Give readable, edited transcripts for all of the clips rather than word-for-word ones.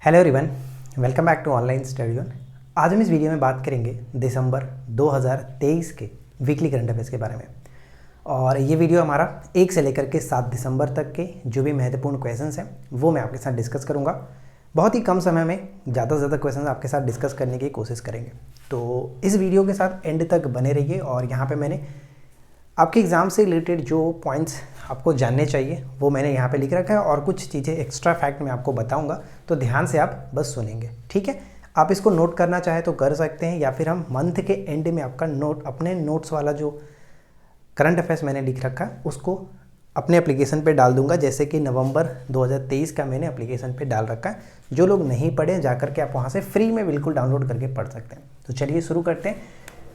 Hello everyone, welcome back to online study one. आज हम इस वीडियो में बात करेंगे दिसंबर 2023 के वीकली करंट अफेयर्स के बारे में। और ये वीडियो हमारा 1 से लेकर के 7 दिसंबर तक के जो भी महत्वपूर्ण क्वेश्चंस हैं वो मैं आपके साथ डिस्कस करूँगा। बहुत ही कम समय में ज़्यादा से ज़्यादा क्वेश्चंस आपके साथ डिस्कस करने की कोशिश करेंगे। तो इस वीडियो के साथ एंड तक बने रहिए। और यहाँ पर मैंने आपके एग्ज़ाम से रिलेटेड जो पॉइंट्स आपको जानने चाहिए वो मैंने यहाँ पे लिख रखा है, और कुछ चीज़ें एक्स्ट्रा फैक्ट मैं आपको बताऊंगा, तो ध्यान से आप बस सुनेंगे, ठीक है। आप इसको नोट करना चाहे तो कर सकते हैं, या फिर हम मंथ के एंड में आपका अपने नोट्स वाला जो करंट अफेयर्स मैंने लिख रखा है उसको अपने एप्लीकेशन पे डाल दूंगा। जैसे कि नवंबर 2023 का मैंने एप्लीकेशन पे डाल रखा है। जो लोग नहीं पढ़े जाकर के आप वहाँ से फ्री में बिल्कुल डाउनलोड करके पढ़ सकते हैं। तो चलिए शुरू करते हैं।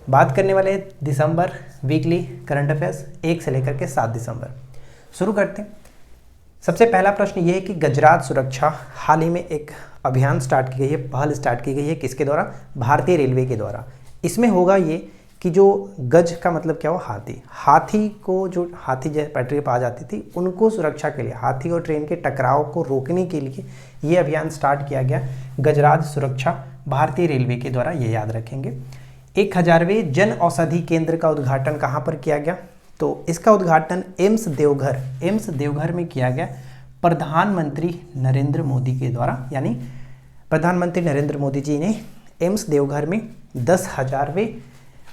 बात करने वाले दिसंबर वीकली करंट अफेयर्स 1 से लेकर के 7 दिसंबर। शुरू करते हैं। सबसे पहला प्रश्न ये है कि गजरात सुरक्षा हाल ही में एक अभियान स्टार्ट की गई है, पहल स्टार्ट की गई है, किसके द्वारा? भारतीय रेलवे के द्वारा। इसमें होगा ये कि जो गज का मतलब क्या हो, हाथी को, जो हाथी जैसे पटरी पर आ जाती थी उनको सुरक्षा के लिए, हाथी और ट्रेन के टकराव को रोकने के लिए ये अभियान स्टार्ट किया गया, गजरात सुरक्षा भारतीय रेलवे के द्वारा। ये याद रखेंगे। 1000वें जन औषधि केंद्र का उद्घाटन कहाँ पर किया गया? तो इसका उद्घाटन एम्स देवघर में किया गया प्रधानमंत्री नरेंद्र मोदी के द्वारा। यानी प्रधानमंत्री नरेंद्र मोदी जी ने एम्स देवघर में 10,000वें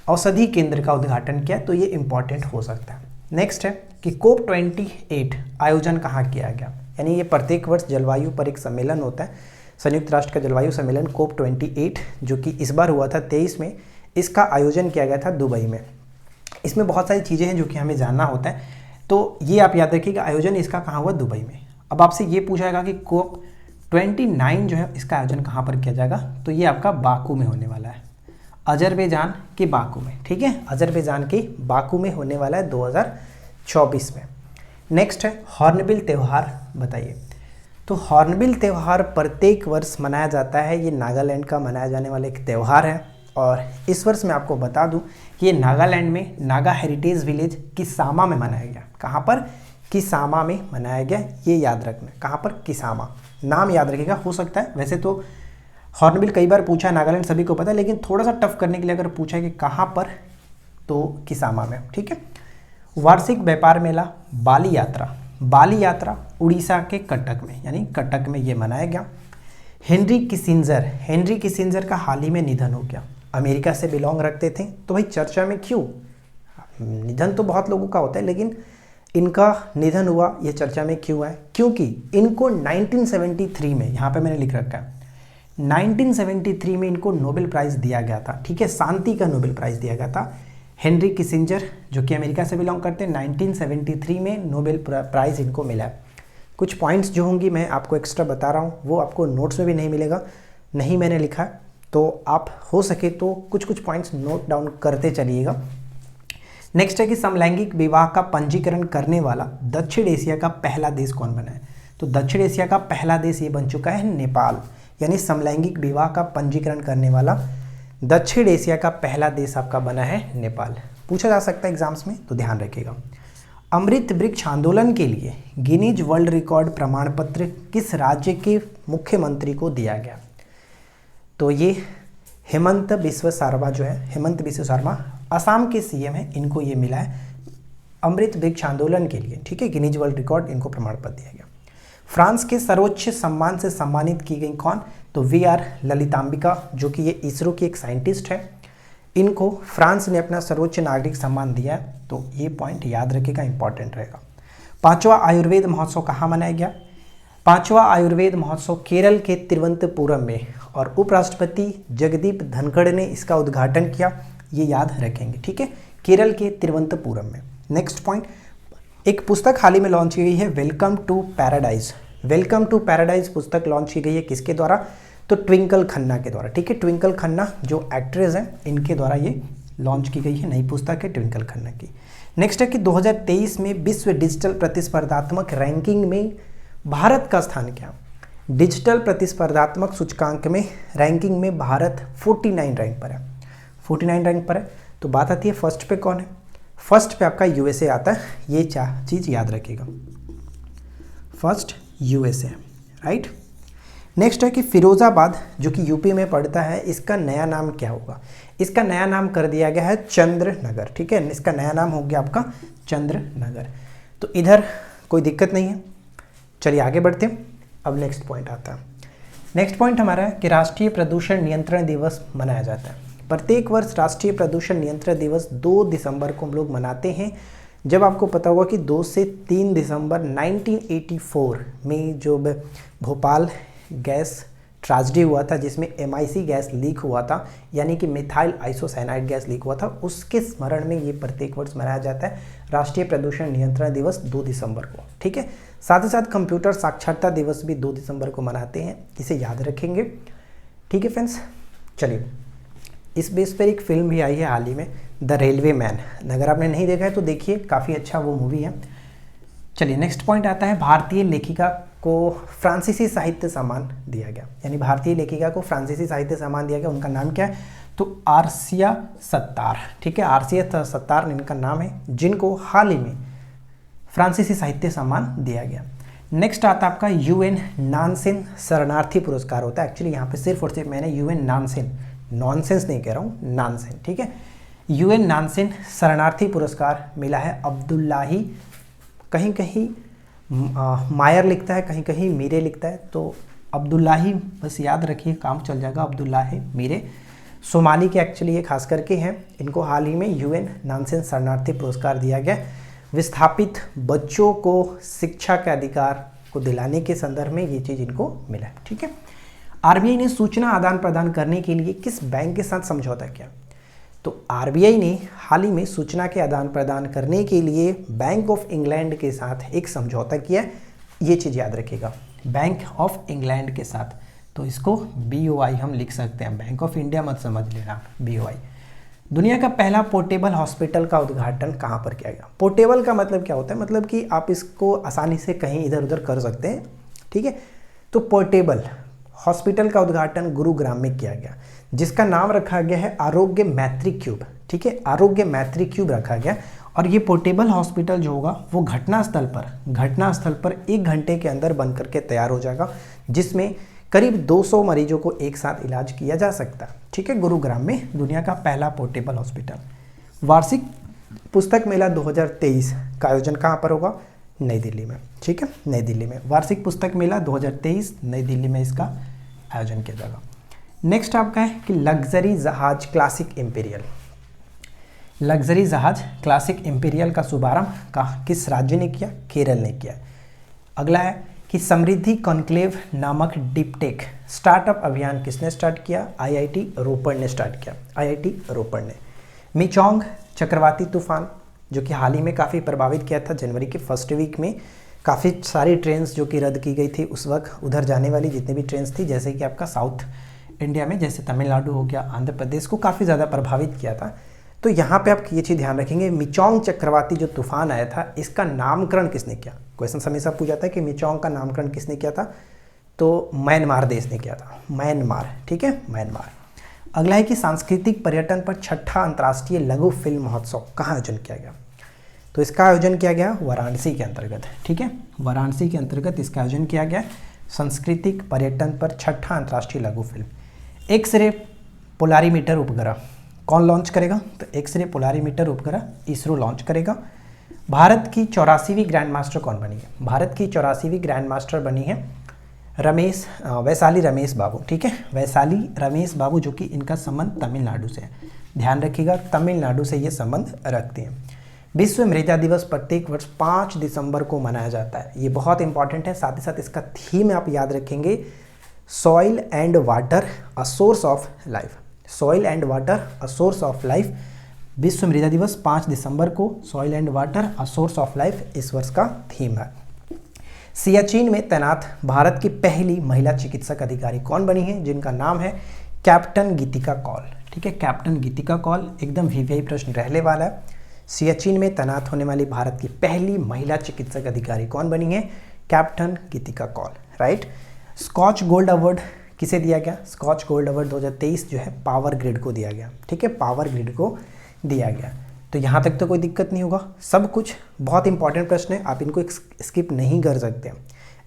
औषधि केंद्र का उद्घाटन किया। तो ये इंपॉर्टेंट हो सकता है। नेक्स्ट है कि COP28 आयोजन कहाँ किया गया? यानी ये प्रत्येक वर्ष जलवायु पर एक सम्मेलन होता है, संयुक्त राष्ट्र का जलवायु सम्मेलन COP28, जो कि इस बार हुआ था 23 में। इसका आयोजन किया गया था दुबई में। इसमें बहुत सारी चीज़ें हैं जो कि हमें जानना होता है, तो ये आप याद रखिएगा। आयोजन इसका कहाँ हुआ? दुबई में। अब आपसे ये पूछा जाएगा कि COP29 जो है इसका आयोजन कहाँ पर किया जाएगा? तो ये आपका बाकू में होने वाला है, अजरबैजान के बाकू में, ठीक है। अजरबैजान के बाकू में होने वाला है 2024 में। नेक्स्ट है हॉर्नबिल त्यौहार, बताइए। तो हॉर्नबिल त्यौहार प्रत्येक वर्ष मनाया जाता है। ये नागालैंड का मनाया जाने वाला एक त्यौहार है। और इस वर्ष मैं आपको बता दूं कि ये नागालैंड में नागा हेरिटेज विलेज किसामा में मनाया गया। कहाँ पर? किसामा में मनाया गया। ये याद रखना, कहाँ पर? किसामा। नाम याद रखिएगा। हो सकता है वैसे तो हॉर्नबिल कई बार पूछा है, नागालैंड सभी को पता है, लेकिन थोड़ा सा टफ करने के लिए अगर पूछा है कि कहाँ पर, तो किसामा में, ठीक है। वार्षिक व्यापार मेला बाली यात्रा उड़ीसा के कटक में, यानी कटक में ये मनाया गया। हेनरी किसिंजर का हाल ही में निधन हो गया। अमेरिका से बिलोंग रखते थे, तो भाई चर्चा में क्यों? निधन तो बहुत लोगों का होता है, लेकिन इनका निधन हुआ, ये चर्चा में क्यों है? क्योंकि इनको 1973 में, यहाँ पे मैंने लिख रखा है, 1973 में इनको नोबेल प्राइज़ दिया गया था, ठीक है। शांति का नोबेल प्राइज़ दिया गया था। हेनरी किसिंजर जो कि अमेरिका से बिलोंग करते हैं, 1973 में नोबेल प्राइज़ इनको मिला है। कुछ पॉइंट्स जो होंगी मैं आपको एक्स्ट्रा बता रहा हूँ, वो आपको नोट्स में भी नहीं मिलेगा, नहीं मैंने लिखा है, तो आप हो सके तो कुछ पॉइंट्स नोट डाउन करते चलिएगा। नेक्स्ट है कि समलैंगिक विवाह का पंजीकरण करने वाला दक्षिण एशिया का पहला देश कौन बना है? तो दक्षिण एशिया का पहला देश ये बन चुका है नेपाल। यानी समलैंगिक विवाह का पंजीकरण करने वाला दक्षिण एशिया का पहला देश आपका बना है नेपाल। पूछा जा सकता है एग्जाम्स में, तो ध्यान रखिएगा। अमृत वृक्ष आंदोलन के लिए गिनीज वर्ल्ड रिकॉर्ड प्रमाण पत्र किस राज्य के मुख्यमंत्री को दिया गया? तो ये हेमंत बिस्व शर्मा जो है, हेमंत बिस्व शर्मा असम के सीएम है, इनको ये मिला है अमृत वृक्ष आंदोलन के लिए, ठीक है। गिनीज वर्ल्ड रिकॉर्ड इनको प्रमाण पत्र दिया गया। फ्रांस के सर्वोच्च सम्मान से सम्मानित की गई कौन? तो VR ललितांबिका, जो कि ये इसरो की एक साइंटिस्ट है, इनको फ्रांस ने अपना सर्वोच्च नागरिक सम्मान दिया है। तो ये पॉइंट याद रखिएगा, इंपॉर्टेंट रहेगा। 5वां आयुर्वेद महोत्सव कहाँ मनाया गया? 5वां आयुर्वेद महोत्सव केरल के तिरुवनंतपुरम में, और उपराष्ट्रपति जगदीप धनखड़ ने इसका उद्घाटन किया। ये याद रखेंगे, ठीक है, केरल के तिरुवनंतपुरम में। नेक्स्ट पॉइंट, एक पुस्तक हाल ही में लॉन्च की गई है, वेलकम टू पैराडाइज पुस्तक लॉन्च की गई है, किसके द्वारा? तो ट्विंकल खन्ना के द्वारा, ठीक है। ट्विंकल खन्ना जो एक्ट्रेस हैं, इनके द्वारा ये लॉन्च की गई है, नई पुस्तक है ट्विंकल खन्ना की। नेक्स्ट है कि 2023 में विश्व डिजिटल प्रतिस्पर्धात्मक रैंकिंग में भारत का स्थान क्या? डिजिटल प्रतिस्पर्धात्मक सूचकांक में रैंकिंग में भारत 49 रैंक पर है, 49 रैंक पर है। तो बात आती है फर्स्ट पे कौन है? फर्स्ट पे आपका USA आता है, ये चीज़ याद रखिएगा, फर्स्ट USA, राइट। नेक्स्ट है कि फिरोज़ाबाद जो कि यूपी में पड़ता है, इसका नया नाम क्या होगा? इसका नया नाम कर दिया गया है चंद्र नगर, ठीक है, इसका नया नाम हो गया आपका चंद्र नगर। तो इधर कोई दिक्कत नहीं है। चलिए आगे बढ़ते हैं। अब नेक्स्ट पॉइंट आता है। नेक्स्ट पॉइंट हमारा है कि राष्ट्रीय प्रदूषण नियंत्रण दिवस मनाया जाता है। प्रत्येक वर्ष राष्ट्रीय प्रदूषण नियंत्रण दिवस 2 दिसंबर को हम लोग मनाते हैं। जब आपको पता होगा कि 2 से 3 दिसंबर 1984 में जो भोपाल गैस ट्रेजेडी हुआ था, जिसमें MIC गैस लीक हुआ था, यानी कि मिथाइल आइसोसाइनाइड गैस लीक हुआ था, उसके स्मरण में ये प्रत्येक वर्ष मनाया जाता है राष्ट्रीय प्रदूषण नियंत्रण दिवस 2 दिसंबर को, ठीक है। साथ ही साथ कंप्यूटर साक्षरता दिवस भी 2 दिसंबर को मनाते हैं, इसे याद रखेंगे, ठीक है फ्रेंड्स। चलिए, इस बेस पर एक फिल्म भी आई है हाल ही में, द रेलवे मैन। अगर आपने नहीं देखा है तो देखिए, काफ़ी अच्छा वो मूवी है। चलिए नेक्स्ट पॉइंट आता है, भारतीय लेखिका को फ्रांसीसी साहित्य सम्मान दिया गया, यानी भारतीय लेखिका को फ्रांसीसी साहित्य सम्मान दिया गया। उनका नाम क्या है? तो आरसिया सत्तार, ठीक है, आरसिया सत्तार इनका नाम है, जिनको हाल ही में फ्रांसीसी साहित्य सम्मान दिया गया। नेक्स्ट आता है आपका UN नानसेन शरणार्थी पुरस्कार होता है। एक्चुअली यहाँ पे सिर्फ और सिर्फ मैंने UN नानसेन, नॉनसेंस नहीं कह रहा हूँ, नानसेन, ठीक है। UN नानसेन शरणार्थी पुरस्कार मिला है अब्दुल्लाही, कहीं कहीं मायर लिखता है, कहीं कहीं मीरे लिखता है, तो अब्दुल्लाही बस याद रखिए, काम चल जाएगा, अब्दुल्लाही मीरे। सोमाली के एक्चुअली ये खास करके हैं, इनको हाल ही में UN नानसेन शरणार्थी पुरस्कार दिया गया। विस्थापित बच्चों को शिक्षा के अधिकार को दिलाने के संदर्भ में ये चीज़ इनको मिला है, ठीक है। RBI ने सूचना आदान प्रदान करने के लिए किस बैंक के साथ समझौता किया? तो RBI ने हाल ही में सूचना के आदान प्रदान करने के लिए बैंक ऑफ इंग्लैंड के साथ एक समझौता किया, ये चीज़ याद रखिएगा, बैंक ऑफ इंग्लैंड के साथ। तो इसको BOI हम लिख सकते हैं, बैंक ऑफ इंडिया मत समझ लेना, BOI। दुनिया का पहला पोर्टेबल हॉस्पिटल का उद्घाटन कहाँ पर किया गया? पोर्टेबल का मतलब क्या होता है? मतलब कि आप इसको आसानी से कहीं इधर उधर कर सकते हैं, ठीक है। तो पोर्टेबल हॉस्पिटल का उद्घाटन गुरुग्राम में किया गया, जिसका नाम रखा गया है आरोग्य मैत्री क्यूब, ठीक है, आरोग्य मैत्री क्यूब रखा गया। और ये पोर्टेबल हॉस्पिटल जो होगा वो घटनास्थल पर 1 घंटे के अंदर बन करके तैयार हो जाएगा, जिसमें करीब 200 मरीजों को एक साथ इलाज किया जा सकता है, ठीक है। गुरुग्राम में दुनिया का पहला पोर्टेबल हॉस्पिटल। वार्षिक पुस्तक मेला 2023 का आयोजन कहाँ पर होगा? नई दिल्ली में, ठीक है, नई दिल्ली में। वार्षिक पुस्तक मेला 2023 नई दिल्ली में इसका आयोजन किया जाएगा। नेक्स्ट आपका है कि लग्जरी जहाज क्लासिक इंपीरियल। लग्जरी जहाज क्लासिक इंपीरियल का शुभारंभ किस राज्य ने किया? केरल ने किया। अगला है कि समृद्धि कॉन्क्लेव नामक डिपटेक स्टार्टअप अभियान किसने स्टार्ट किया? IIT रोपड़ ने स्टार्ट किया, IIT रोपड़ ने। मिचोंग चक्रवाती तूफान जो कि हाल ही में काफ़ी प्रभावित किया था, जनवरी के फर्स्ट वीक में काफ़ी सारी ट्रेन्स जो कि रद्द की गई थी उस वक्त, उधर जाने वाली जितनी भी ट्रेन्स थी, जैसे कि आपका साउथ इंडिया में जैसे तमिलनाडु हो गया, आंध्र प्रदेश को काफ़ी ज़्यादा प्रभावित किया था। तो यहाँ पे आप ये चीज़ ध्यान रखेंगे, मिचोंग चक्रवाती जो तूफान आया था इसका नामकरण किसने किया? क्वेश्चन हमेशा पूछा जाता है कि मिचोंग का नामकरण किसने किया था? तो म्यांमार देश ने किया था, म्यांमार, ठीक है, म्यांमार। अगला है कि सांस्कृतिक पर्यटन पर 6ठा अंतर्राष्ट्रीय लघु फिल्म महोत्सव कहाँ आयोजन किया गया? तो इसका आयोजन किया गया वाराणसी के अंतर्गत, ठीक है, वाराणसी के अंतर्गत इसका आयोजन किया गया। सांस्कृतिक पर्यटन पर 6ठा अंतर्राष्ट्रीय लघु फिल्म। एक्सरे पोलारीमीटर उपग्रह कौन लॉन्च करेगा? तो एक्सरे पोलारीमीटर उपग्रह इसरो लॉन्च करेगा। भारत की 84वीं ग्रैंड मास्टर कौन बनी है? भारत की 84वीं ग्रैंड मास्टर बनी है वैशाली रमेश बाबू, ठीक है, वैशाली रमेश बाबू, जो कि इनका संबंध तमिलनाडु से है, ध्यान रखिएगा, तमिलनाडु से ये संबंध रखते हैं। विश्व मृदा दिवस प्रत्येक वर्ष 5 दिसंबर को मनाया जाता है, ये बहुत इंपॉर्टेंट है। साथ ही साथ इसका थीम आप याद रखेंगे, soil and water a source of life, soil and water a source of life. विश्व मृदा दिवस 5 दिसंबर को, soil and water a source of life इस वर्ष का थीम है। सियाचिन में तैनात भारत की पहली महिला चिकित्सक अधिकारी कौन बनी है? जिनका नाम है कैप्टन गीतिका कौल, ठीक है, कैप्टन गीतिका कौल। एकदम VVI प्रश्न रहने वाला है। सियाचिन में तैनात होने वाली भारत की पहली महिला चिकित्सक अधिकारी कौन बनी है? Captain Geetika Kaul, right. Skoch gold award किसे दिया गया? स्कॉच गोल्ड अवार्ड 2023 जो है पावर ग्रिड को दिया गया, ठीक है, पावर ग्रिड को दिया गया। तो यहाँ तक तो कोई दिक्कत नहीं होगा, सब कुछ बहुत इंपॉर्टेंट प्रश्न है, आप इनको स्किप नहीं कर सकते।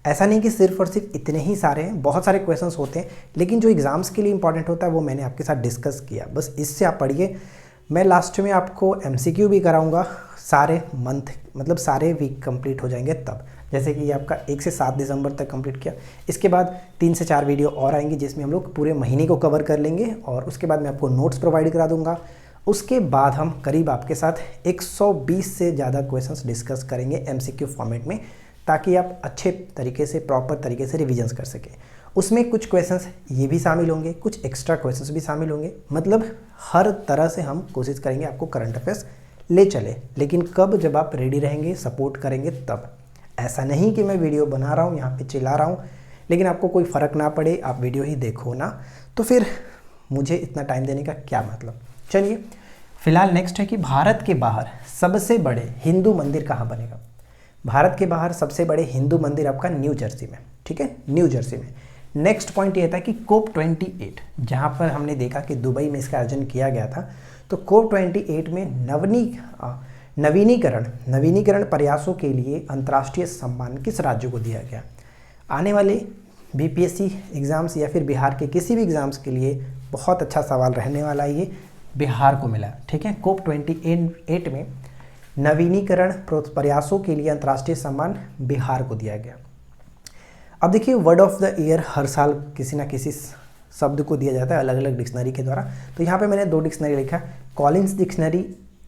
ऐसा नहीं कि सिर्फ और सिर्फ इतने ही सारे हैं, बहुत सारे क्वेश्चंस होते हैं, लेकिन जो एग्ज़ाम्स के लिए इंपॉर्टेंट होता है वो मैंने आपके साथ डिस्कस किया। बस इससे आप पढ़िए। मैं लास्ट में आपको MCQ भी कराऊंगा, सारे मंथ मतलब सारे वीक कंप्लीट हो जाएंगे तब। जैसे कि ये आपका 1 से 7 दिसंबर तक कंप्लीट किया, इसके बाद 3 से 4 वीडियो और आएंगी जिसमें हम लोग पूरे महीने को कवर कर लेंगे, और उसके बाद मैं आपको नोट्स प्रोवाइड करा दूंगा। उसके बाद हम करीब आपके साथ 120 से ज़्यादा क्वेश्चंस डिस्कस करेंगे MCQ फॉर्मेट में, ताकि आप अच्छे तरीके से प्रॉपर तरीके से रिविजन्स कर सकें। उसमें कुछ क्वेश्चंस ये भी शामिल होंगे, कुछ एक्स्ट्रा क्वेश्चंस भी शामिल होंगे। मतलब हर तरह से हम कोशिश करेंगे आपको करंट अफेयर्स ले चले, लेकिन कब, जब आप रेडी रहेंगे, सपोर्ट करेंगे तब। ऐसा नहीं कि मैं वीडियो बना रहा हूँ, यहाँ पे चिल्ला रहा हूँ, लेकिन आपको कोई फ़र्क ना पड़े, आप वीडियो ही देखो ना, तो फिर मुझे इतना टाइम देने का क्या मतलब। चलिए, फिलहाल नेक्स्ट है कि भारत के बाहर सबसे बड़े हिंदू मंदिर कहाँ बनेगा। भारत के बाहर सबसे बड़े हिंदू मंदिर आपका न्यू जर्सी में, ठीक है, न्यू जर्सी में। नेक्स्ट पॉइंट ये था कि COP28, जहाँ पर हमने देखा कि दुबई में इसका आयोजन किया गया था, तो COP28 में नवीनीकरण प्रयासों के लिए अंतर्राष्ट्रीय सम्मान किस राज्य को दिया गया। आने वाले BPSC एग्ज़ाम्स या फिर बिहार के किसी भी एग्ज़ाम्स के लिए बहुत अच्छा सवाल रहने वाला, ये बिहार को मिला, ठीक है। COP28 में नवीनीकरण प्रयासों के लिए अंतर्राष्ट्रीय सम्मान बिहार को दिया गया। अब देखिए, वर्ड ऑफ द ईयर हर साल किसी ना किसी शब्द को दिया जाता है अलग अलग डिक्शनरी के द्वारा। तो यहाँ पे मैंने 2 डिक्शनरी लिखा। कॉलिंस डिक्शनरी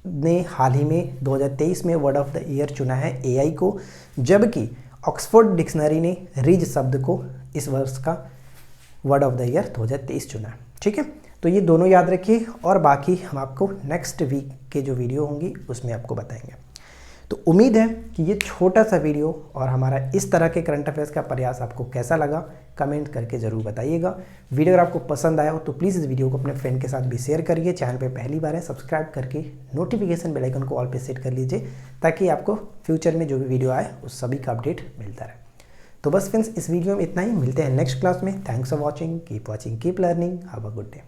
ने हाल ही में 2023 में वर्ड ऑफ द ईयर चुना है AI को, जबकि ऑक्सफोर्ड डिक्शनरी ने रिज शब्द को इस वर्ष का वर्ड ऑफ द ईयर 2023 चुना है, ठीक है। तो ये दोनों याद रखिए, और बाकी हम आपको नेक्स्ट वीक के जो वीडियो होंगी उसमें आपको बताएंगे। तो उम्मीद है कि ये छोटा सा वीडियो और हमारा इस तरह के करंट अफेयर्स का प्रयास आपको कैसा लगा, कमेंट करके ज़रूर बताइएगा। वीडियो अगर आपको पसंद आया हो तो प्लीज़ इस वीडियो को अपने फ्रेंड के साथ भी शेयर करिए। चैनल पे पहली बार है, सब्सक्राइब करके नोटिफिकेशन बेल आइकन को ऑल पे सेट कर लीजिए, ताकि आपको फ्यूचर में जो भी वीडियो आए उस सभी का अपडेट मिलता रहे। तो बस फ्रेंड्स, इस वीडियो में इतना ही। मिलते हैं नेक्स्ट क्लास में। Thanks for watching, keep learning, have a good day.